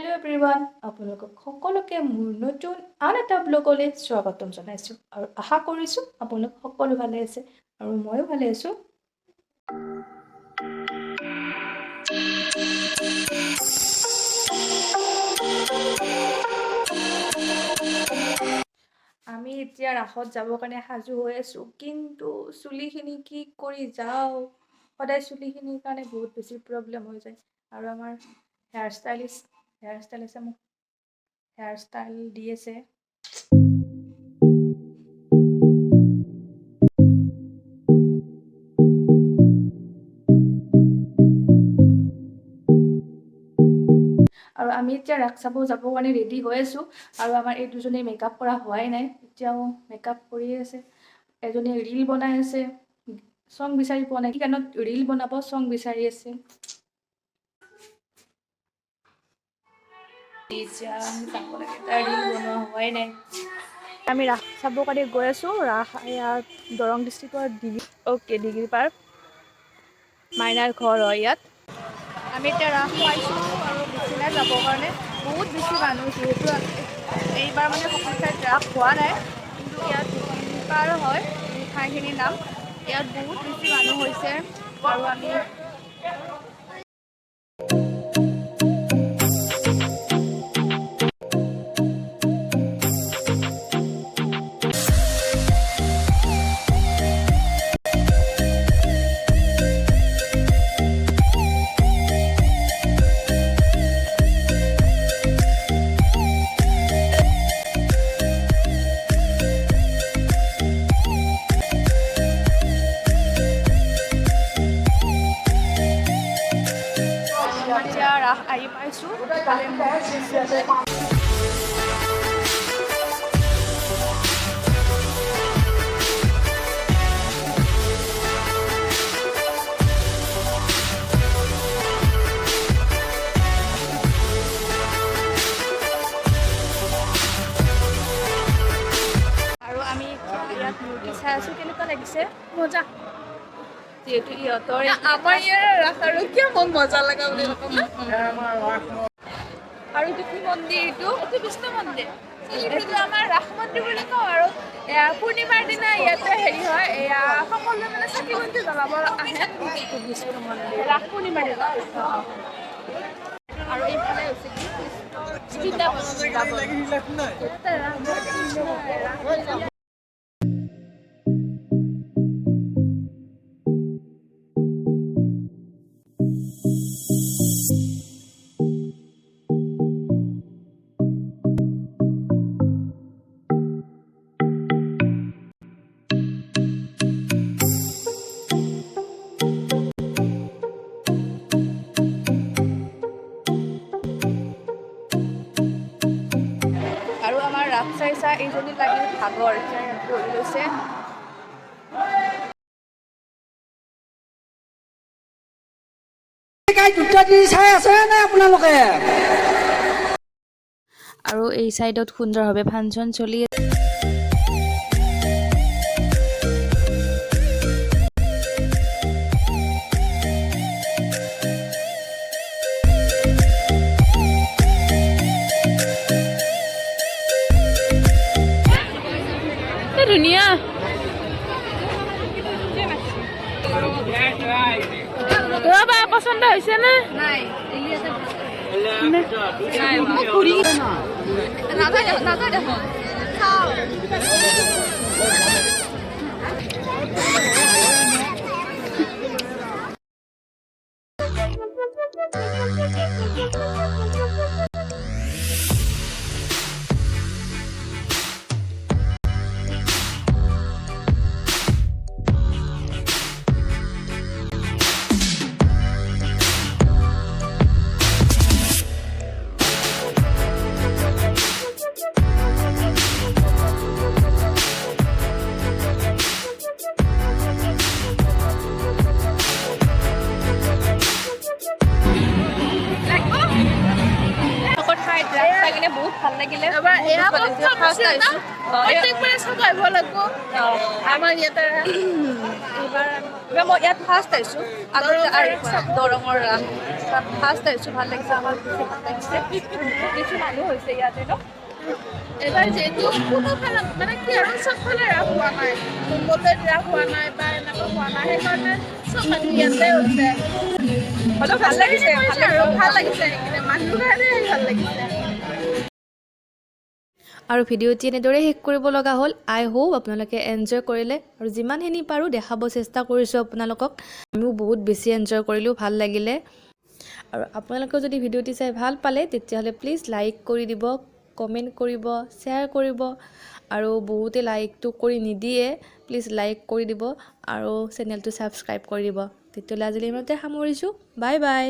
hello everyone আপোনালোকক সকলোকে মোৰ নতুন আন এটা ব্লগলৈ স্বাগতম জনাইছো আৰু আশা কৰিছো আপোনালোক সকলো ভালে আছে আৰু ময়ো ভালে আছো আমি এতিয়া ৰাখত যাবৰ কাৰণে সাজু হৈ আছো কিন্তু চুলিখিনি কি কৰি যাও সদায় চুলিখিনিৰ কাৰণে বহুত বেছি প্ৰব্লেম হৈ যায় আৰু আমাৰ হেয়াৰ ষ্টাইলিছে মোক হেয়াৰ ষ্টাইল দি আছে আৰু আমি এতিয়া ৰাখ চাব যাবৰ কাৰণে ৰেডি হৈ আছো আৰু আমাৰ এই দুজনে মেকআপ কৰা হোৱাই নাই এতিয়াও মেকআপ কৰি আছে এজনী ৰীল বনাই আছে সং বিচাৰি পোৱা নাই কিকাৰণত ৰীল বনাব সং বিচাৰি আছে আমি ৰাখ চাবৰ কাৰণে গৈ আছো ৰাখ ইয়াত দৰং ডিষ্ট্ৰিক্টৰ দিঘিৰপাৰ মাইনাৰ ঘৰ হয় ইয়াত আমি এতিয়া ৰাখ পাইছোঁ আৰু বেছি নাই যাবৰ কাৰণে বহুত বেছি মানুহ যিহেতু এইবাৰ মানে সকলো ঠাইত ৰাখ হোৱা নাই কিন্তু ইয়াত দিঘিৰপাৰ হয় এই ঠাইখিনিৰ নাম ইয়াত বহুত বেছি মানুহ হৈছে আৰু আমি ৰাখ আহি পাইছোঁ আৰু আমি ইয়াত মূৰ্তি চাই আছোঁ কেনেকুৱা লাগিছে মজা যিহেতু ইহঁতৰ আমাৰ ইয়াৰ ৰাখ আৰু কিয় মন মজা লগা বুলি আৰু এইটো কি মন্দিৰ এইটো বিষ্ণু মন্দিৰ এইটো আমাৰ ৰাখ মন্দিৰ বুলি কওঁ আৰু এয়া পূৰ্ণিমাৰ দিনা ইয়াতে হেৰি হয় এয়া সকলোৱে মানে চাকি বন্তি জ্বলাব আহে বিষ্ণু মন্দিৰ ৰাখ পূৰ্ণিমাৰ দিনা আৰু এইফালে হৈছে কি আৰু আমাৰ ৰাখ চাই চাই এইজনী লাগিল ভাগৰ বহি গৈছে আৰু এই সাইডত সুন্দৰভাৱে ফাংচন চলি আছে ধুনীয়া ৰবা পছন্দ হৈছে না নাই বহুত ভাল লাগিলে এবাৰ এয়া ফাৰ্ষ্ট টাইম প্ৰত্যেকবাৰে চাব আহিব লাগিব আমাৰ ইয়াতে এবাৰ এবাৰ মই ইয়াত ফাৰ্ষ্ট আহিছোঁ আগতে আৰু দৰঙৰ ৰাস ফাৰ্ষ্ট আহিছোঁ ভাল লাগিছে আমাৰ বেছি ভাল লাগিছে বেছি মানুহ হৈছে ইয়াতে ন এবাৰ যিহেতু কোনোফালে মানে কি আৰু চবফালে ৰাস হোৱা নাই মুম্বাইত ৰাস হোৱা নাই বা এনেকুৱা হোৱা নাই সেইকাৰণে চব মানুহ ইয়াতে হৈছে হ'লেও ভাল লাগিছে আৰু ভাল লাগিছে মানুহৰ কাৰণে ভাল লাগিছে আৰু ভিডিঅ'টি এনেদৰে শেষ কৰিব লগা হ'ল আই হোপ আপোনালোকে এনজয় কৰিলে আৰু যিমানখিনি পাৰোঁ দেখাব চেষ্টা কৰিছোঁ আপোনালোকক আমিও বহুত বেছি এনজয় কৰিলোঁ ভাল লাগিলে আৰু আপোনালোকেও যদি ভিডিঅ'টি চাই ভাল পালে তেতিয়াহ'লে প্লিজ লাইক কৰি দিব কমেণ্ট কৰিব শ্বেয়াৰ কৰিব আৰু বহুতে লাইকটো কৰি নিদিয়ে প্লিজ লাইক কৰি দিব আৰু চেনেলটো ছাবস্ক্ৰাইব কৰি দিব তেতিয়াহ'লে আজিলৈ ইমানতে সামৰিছোঁ বাই বাই